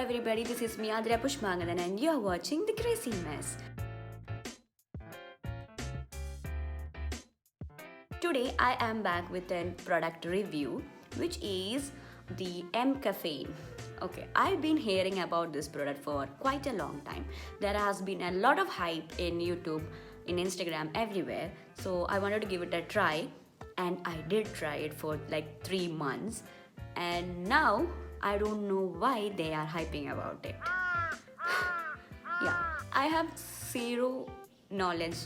everybody, this is me Adria Pushmangalan and you are watching The Crazy Mess. Today I am back with a product review which is the M Caffeine. Okay, I've been hearing about this product for quite a long time. There has been a lot of hype in YouTube, in Instagram, everywhere. So I wanted to give it a try and I did try it for like 3 months and now I don't know why they are hyping about it. Yeah, I have zero knowledge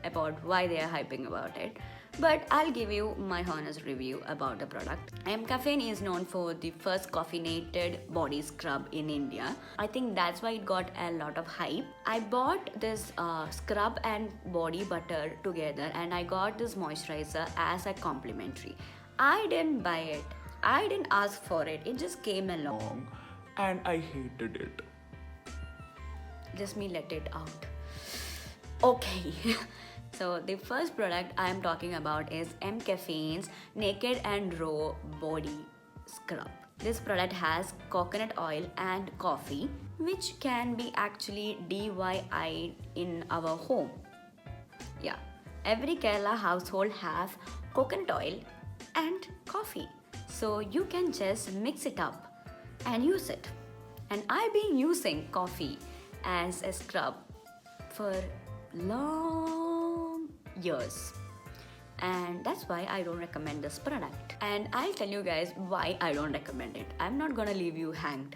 about why they are hyping about it, but I'll give you my honest review about the product. M Caffeine is known for the first caffeinated body scrub in India. I think that's why it got a lot of hype. I bought this scrub and body butter together and I got this moisturizer as a complimentary. I didn't buy it. I didn't ask for it. It just came along. And I hated it. Just me let it out. Okay. So the first product I am talking about is M Caffeine's Naked and Raw Body Scrub. This product has coconut oil and coffee, which can be actually DIY in our home. Yeah, every Kerala household have coconut oil and coffee, so you can just mix it up and use it. And I've been using coffee as a scrub for long years, and that's why I don't recommend this product. And I'll tell you guys why I don't recommend it. I'm not gonna leave you hanged.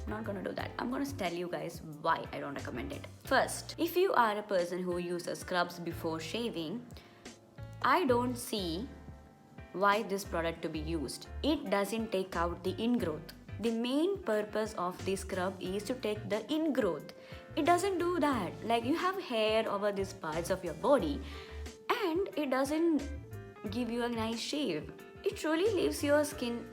I'm not gonna do that. I'm gonna tell you guys why I don't recommend it. First, if you are a person who uses scrubs before shaving, I don't see why this product to be used. It doesn't take out the ingrowth. The main purpose of the scrub is to take the ingrowth. It doesn't do that. Like, you have hair over these parts of your body and it doesn't give you a nice shave. It truly leaves your skin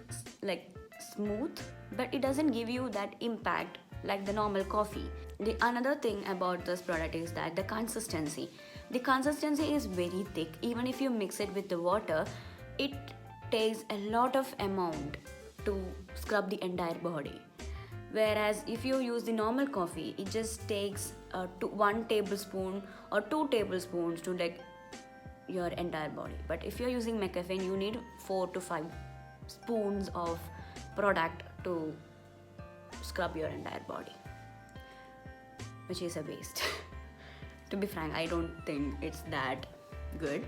like smooth, but it doesn't give you that impact like the normal coffee. The another thing about this product is that the consistency. The consistency is very thick. Even if you mix it with the water, it takes a lot of amount to scrub the entire body. Whereas if you use the normal coffee, it just takes 1 tablespoon or 2 tablespoons to like your entire body. But if you're using McCaffeine, you need 4 to 5 spoons of product to scrub your entire body, which is a waste. To be frank, I don't think it's that good.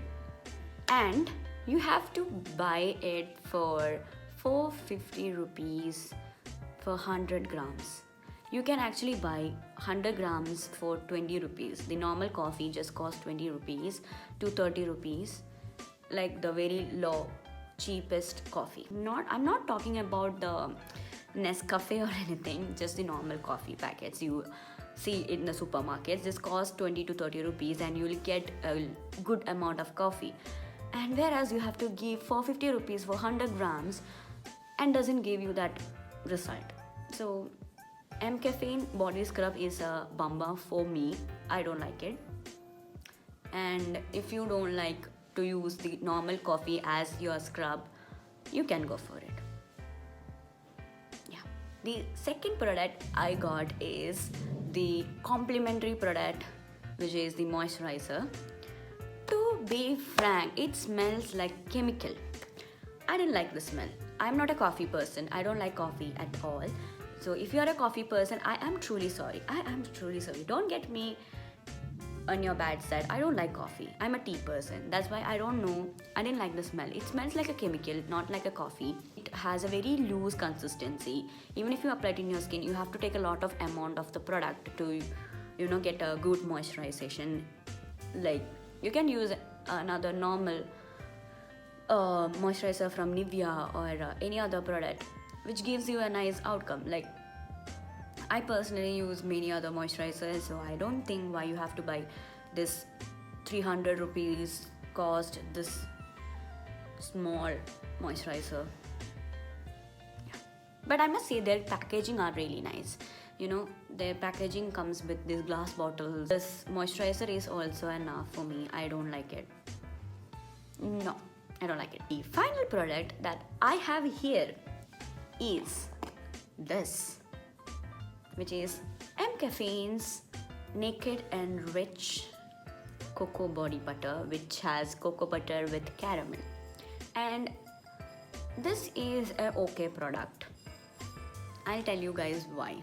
And you have to buy it for 450 rupees for 100 grams. You can actually buy 100 grams for 20 rupees. The normal coffee just costs 20 rupees to 30 rupees, like the very low, cheapest coffee. I'm not talking about the Nescafe or anything, just the normal coffee packets you see in the supermarkets. This costs 20 to 30 rupees and you will get a good amount of coffee. And whereas you have to give 450 rupees for 100 grams and doesn't give you that result. So M Caffeine body scrub is a bummer for me. I don't like it. And if you don't like to use the normal coffee as your scrub, you can go for it. Yeah. The second product I got is the complimentary product, which is the moisturizer. To be frank, it smells like chemical. I didn't like the smell. I'm not a coffee person. I don't like coffee at all. So if you're a coffee person, I am truly sorry. I am truly sorry. Don't get me on your bad side. I don't like coffee. I'm a tea person. That's why I don't know. I didn't like the smell. It smells like a chemical, not like a coffee. It has a very loose consistency. Even if you apply it in your skin, you have to take a lot of amount of the product to, get a good moisturization. Like, you can use another normal moisturizer from Nivea or any other product which gives you a nice outcome. Like, I personally use many other moisturizers, so I don't think why you have to buy this 300 rupees cost this small moisturizer. Yeah. But I must say their packaging are really nice. Their packaging comes with these glass bottles. This moisturizer is also enough for me. I don't like it. No, I don't like it. The final product that I have here is this. which is M Caffeine's Naked and Rich Cocoa Body Butter, which has cocoa butter with caramel. And this is a okay product. I'll tell you guys why.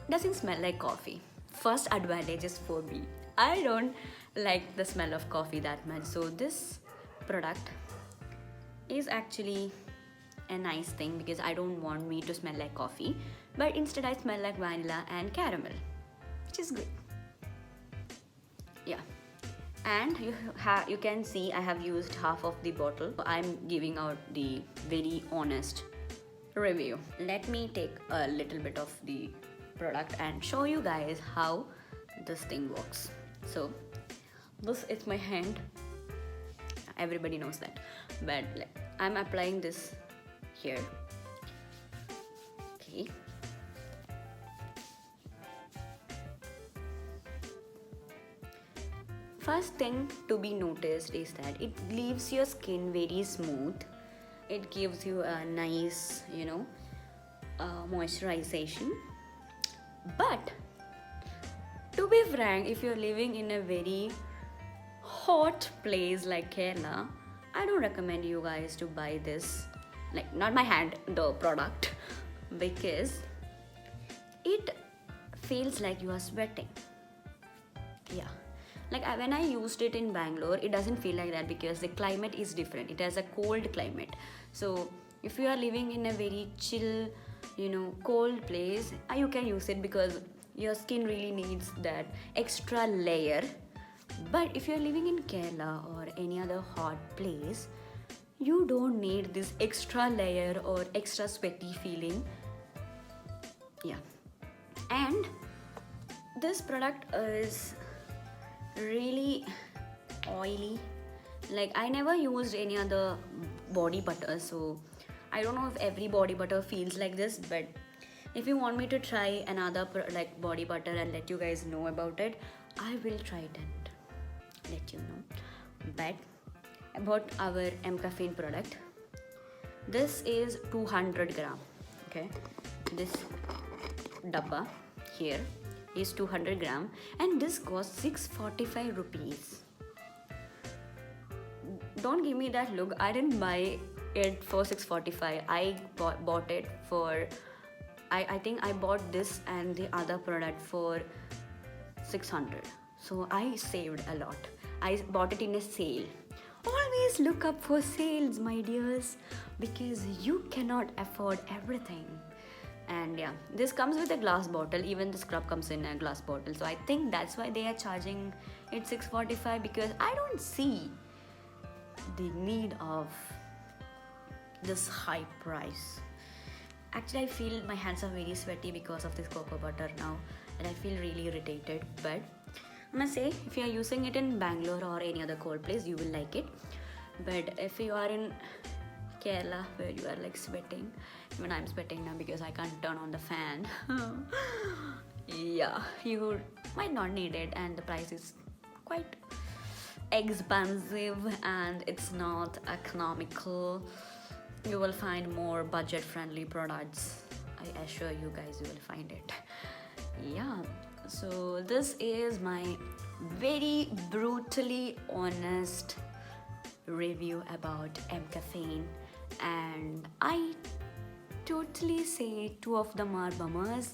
Doesn't smell like coffee. First advantage is for me. I don't like the smell of coffee that much. So this product is actually a nice thing because I don't want me to smell like coffee, but instead I smell like vanilla and caramel, which is good. Yeah. And you can see I have used half of the bottle. I'm giving out the very honest review. Let me take a little bit of the product and show you guys how this thing works. So this is my hand. Everybody knows that, but I'm applying this here. Okay. First thing to be noticed is that it leaves your skin very smooth. It gives you a nice, moisturization. But to be frank, if you're living in a very hot place like Kerala, I don't recommend you guys to buy this. Like, not my hand, the product, because it feels like you are sweating. Yeah. Like when I used it in Bangalore, it doesn't feel like that because the climate is different. It has a cold climate. So if you are living in a very chill, cold place, you can use it because your skin really needs that extra layer. But if you're living in Kerala or any other hot place, you don't need this extra layer or extra sweaty feeling. Yeah. And this product is really oily. Like, I never used any other body butter, so I don't know if every body butter feels like this, but if you want me to try another body butter and let you guys know about it, I will try it and let you know. But about our M Caffeine product, this is 200 gram. Okay, this dabba here is 200 gram and this costs 645 rupees. Don't give me that look. I didn't buy it for 645. I bought it for I think I bought this and the other product for 600. So I saved a lot. I bought it in a sale. Always look up for sales, my dears, because you cannot afford everything. And yeah, this comes with a glass bottle. Even the scrub comes in a glass bottle. So I think that's why they are charging it 645, because I don't see the need of this high price. Actually, I feel my hands are very sweaty because of this cocoa butter now, and I feel really irritated. But I must say, if you are using it in Bangalore or any other cold place, you will like it. But if you are in Kerala, where you are like sweating, even I'm sweating now because I can't turn on the fan. Yeah, you might not need it, and the price is quite expensive and it's not economical. You will find more budget friendly products. I assure you guys, you will find it. Yeah, so this is my very brutally honest review about M Caffeine, and I totally say two of them are bummers,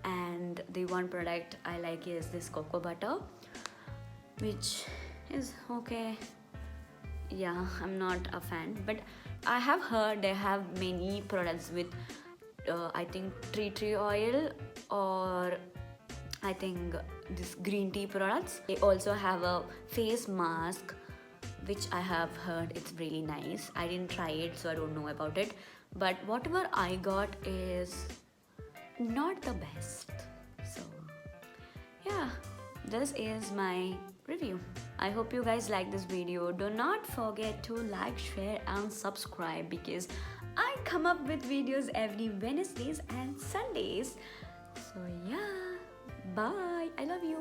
and the one product I like is this cocoa butter, which is okay. Yeah, I'm not a fan, but I have heard they have many products with I think tree oil, or I think this green tea products. They also have a face mask, which I have heard it's really nice. I didn't try it, so I don't know about it, but whatever I got is not the best. So yeah, this is my review. I hope you guys like this video. Do not forget to like, share and subscribe, because I come up with videos every Wednesdays and Sundays. So yeah, bye. I love you.